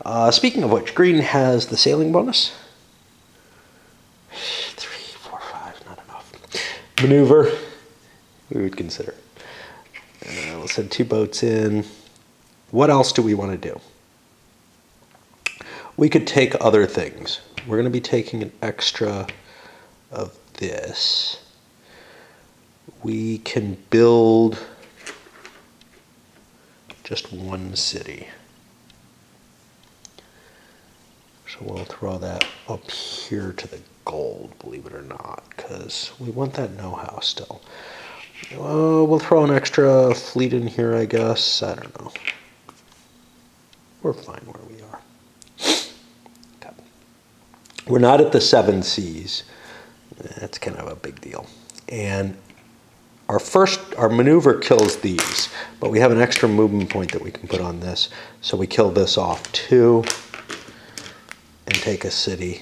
But speaking of which, green has the sailing bonus. 3, 4, 5, not enough. Maneuver, we would consider it. We'll send 2 boats in. What else do we want to do? We could take other things. We're going to be taking an extra of this. We can build just 1 city. So we'll throw that up here to the gold, believe it or not, because we want that know-how still. We'll throw an extra fleet in here, I guess. I don't know. We're fine where we are. Okay. We're not at the 7 seas. That's kind of a big deal. And our maneuver kills these, but we have an extra movement point that we can put on this. So we kill this off too and take a city.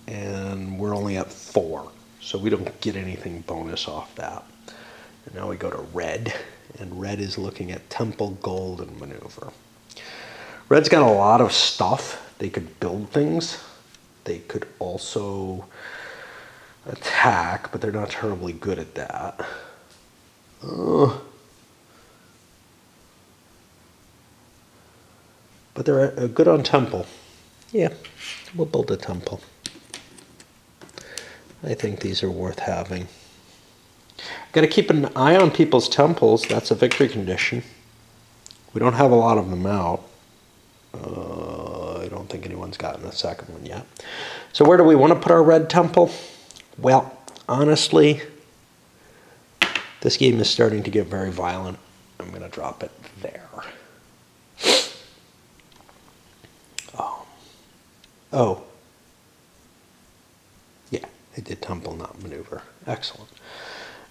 And we're only at 4, so we don't get anything bonus off that. And now we go to red, and red is looking at temple, gold, and maneuver. Red's got a lot of stuff. They could build things. They could also attack, but they're not terribly good at that. But they're good on temple. Yeah, we'll build a temple. I think these are worth having. Got to keep an eye on people's temples. That's a victory condition. We don't have a lot of them out. I don't think anyone's gotten a second one yet. So where do we want to put our red temple? Well, honestly, this game is starting to get very violent. I'm going to drop it there. Oh. Yeah, I did temple, not maneuver. Excellent.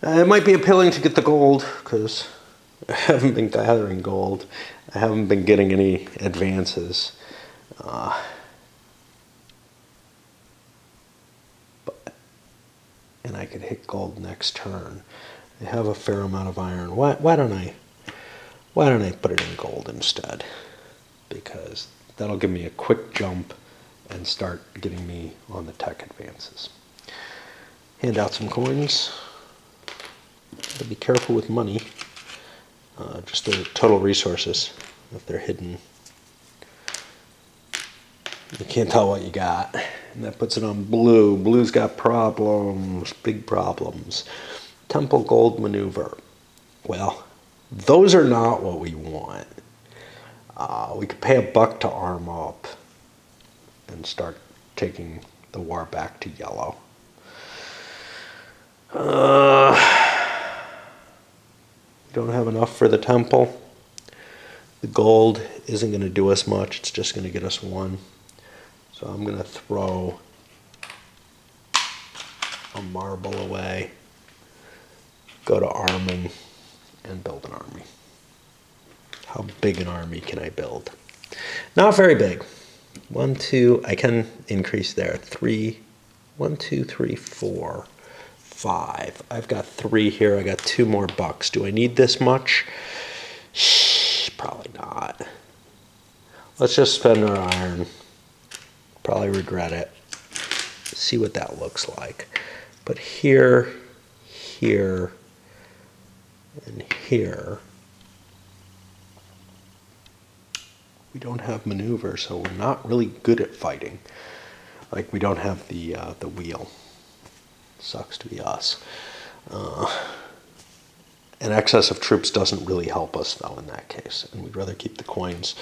It might be appealing to get the gold, because I haven't been gathering gold. I haven't been getting any advances. And I could hit gold next turn. I have a fair amount of iron. Why don't I put it in gold instead? Because that'll give me a quick jump and start getting me on the tech advances. Hand out some coins. Gotta be careful with money. Just the total resources, if they're hidden. You can't tell what you got. And that puts it on blue. Blue's got problems, big problems. Temple gold maneuver. Well, those are not what we want. We could pay $1 to arm up and start taking the war back to yellow. Don't have enough for the temple. The gold isn't going to do us much. It's just going to get us 1. So I'm going to throw a marble away, go to arming, and build an army. How big an army can I build? Not very big. 1, 2, I can increase there. 3, 1, 2, 3, 4, 5. I've got 3 here. I got 2 more bucks. Do I need this much? Shh, probably not. Let's just spend our iron. Probably regret it. See what that looks like. But here, here, and here, we don't have maneuver, so we're not really good at fighting. Like, we don't have the wheel. Sucks to be us. An excess of troops doesn't really help us, though, in that case. And we'd rather keep the coins,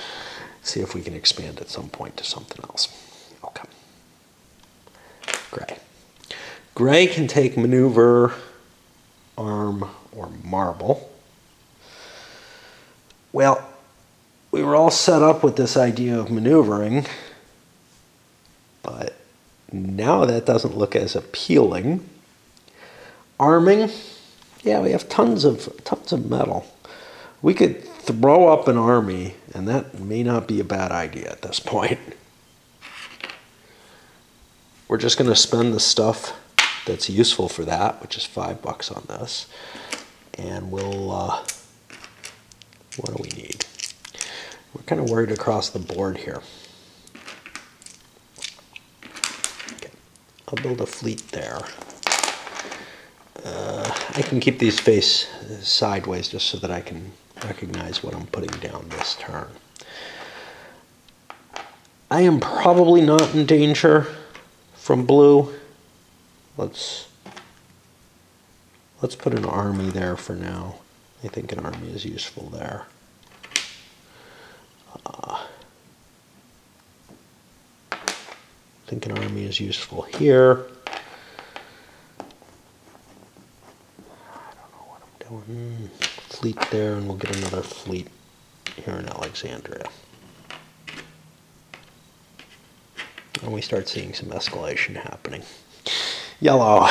see if we can expand at some point to something else. Okay. Gray. Gray can take maneuver, arm, or marble. Well, we were all set up with this idea of maneuvering, but now that doesn't look as appealing. Arming, yeah, we have tons of metal. We could throw up an army, and that may not be a bad idea at this point. We're just going to spend the stuff that's useful for that, which is $5 on this, and we'll, what do we need? We're kind of worried across the board here. Okay. I'll build a fleet there. I can keep these face sideways just so that I can recognize what I'm putting down this turn. I am probably not in danger from blue. Let's put an army there for now. I think an army is useful there. I think an army is useful here. Fleet there, and we'll get another fleet here in Alexandria. And we start seeing some escalation happening. Yellow.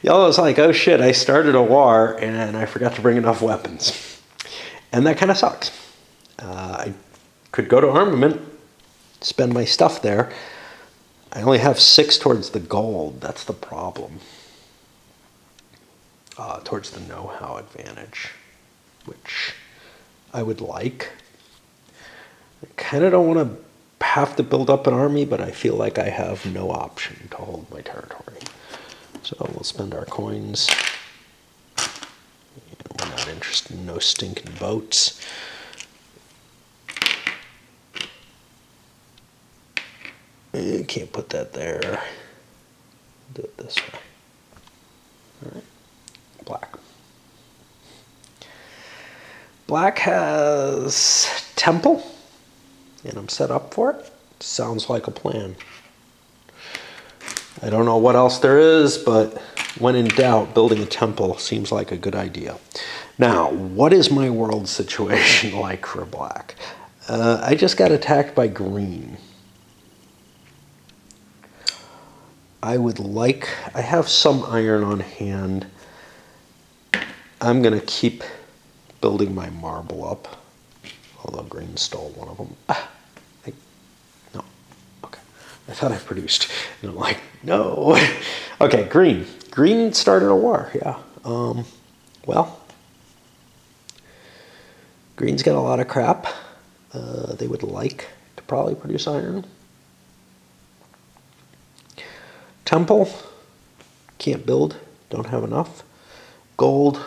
Yellow's like, oh shit, I started a war and I forgot to bring enough weapons. And that kind of sucks. I could go to armament, spend my stuff there. I only have 6 towards the gold. That's the problem. Towards the know-how advantage, which I would like. I kind of don't want to have to build up an army, but I feel like I have no option to hold my territory. So we'll spend our coins. We're not interested in no stinking boats. You can't put that there. Do it this way. All right. Black. Black has temple, and I'm set up for it. Sounds like a plan. I don't know what else there is, but when in doubt, building a temple seems like a good idea. Now, what is my world situation like for black? I just got attacked by green. I have some iron on hand. I'm going to keep building my marble up, although green stole one of them. No, okay. I thought I produced, and I'm like, no. Okay, green. Green started a war, yeah. Well, green's got a lot of crap. They would like to probably produce iron. Temple, can't build, don't have enough. Gold,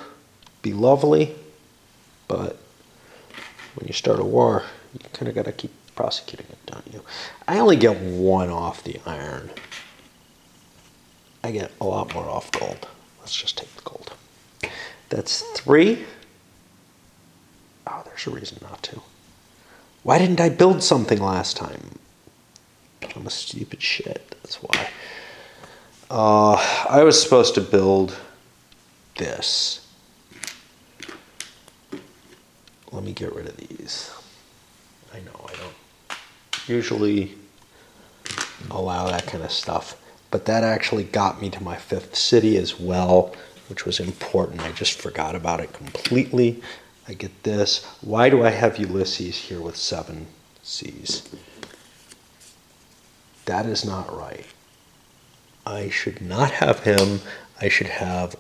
be lovely, but when you start a war, you kind of got to keep prosecuting it, don't you? I only get 1 off the iron. I get a lot more off gold. Let's just take the gold. That's 3. Oh, there's a reason not to. Why didn't I build something last time? I'm a stupid shit, that's why. I was supposed to build this. Let me get rid of these. I know I don't usually allow that kind of stuff, but that actually got me to my 5th city as well, which was important. I just forgot about it completely. I get this. Why do I have Ulysses here with 7 C's? That is not right. I should not have him. I should have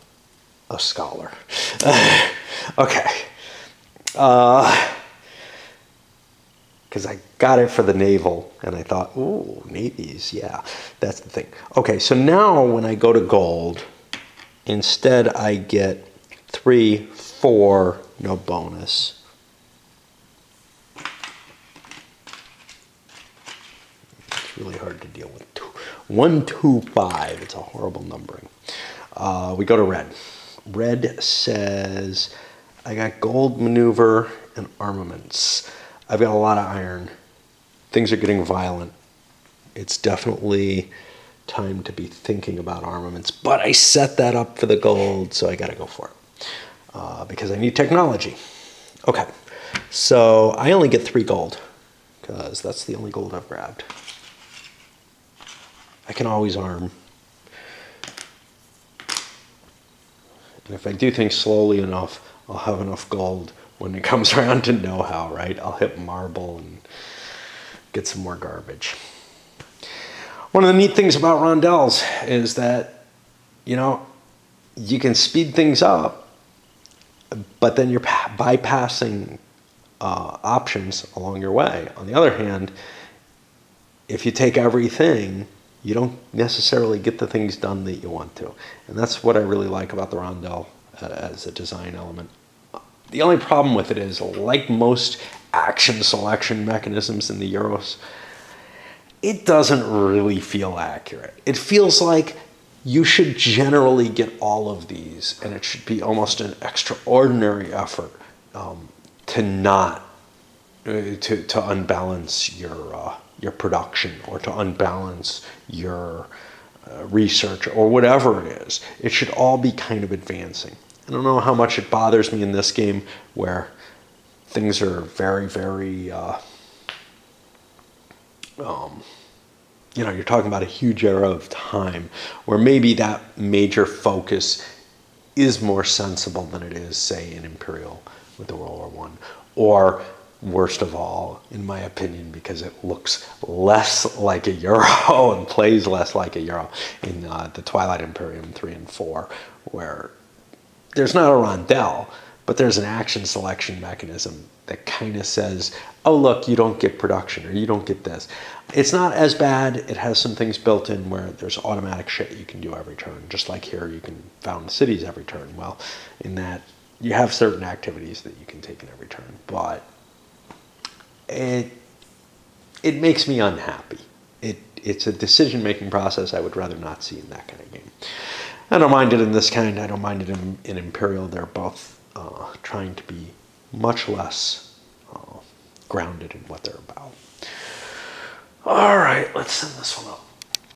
a scholar. Okay. Because I got it for the naval, and I thought, ooh, navies, yeah, that's the thing. Okay, so now when I go to gold, instead I get 3, 4, no bonus. It's really hard to deal with. 1, 2, 5. It's a horrible numbering. We go to red. Red says, I got gold, maneuver, and armaments. I've got a lot of iron. Things are getting violent. It's definitely time to be thinking about armaments. But I set that up for the gold, so I got to go for it. Because I need technology. Okay. So I only get 3 gold, because that's the only gold I've grabbed. I can always arm. And if I do things slowly enough, I'll have enough gold when it comes around to know how, right? I'll hit marble and get some more garbage. One of the neat things about rondels is that, you know, you can speed things up, but then you're bypassing options along your way. On the other hand, if you take everything, you don't necessarily get the things done that you want to. And that's what I really like about the rondel as a design element. The only problem with it is, like most action selection mechanisms in the Euros, it doesn't really feel accurate. It feels like you should generally get all of these, and it should be almost an extraordinary effort to not to unbalance your production, or to unbalance your research, or whatever it is. It should all be kind of advancing. I don't know how much it bothers me in this game, where things are very, very, you know, you're talking about a huge era of time, where maybe that major focus is more sensible than it is, say, in Imperial with the World War I, or worst of all, in my opinion, because it looks less like a Euro and plays less like a Euro, in the Twilight Imperium 3 and 4, where there's not a rondel, but there's an action selection mechanism that kind of says, oh, look, you don't get production, or you don't get this. It's not as bad. It has some things built in where there's automatic shit you can do every turn, just like here you can found cities every turn. Well, in that you have certain activities that you can take in every turn, but it makes me unhappy. It's a decision-making process I would rather not see in that kind of game. I don't mind it in this kind. I don't mind it in Imperial. They're both trying to be much less grounded in what they're about. All right, let's send this one up.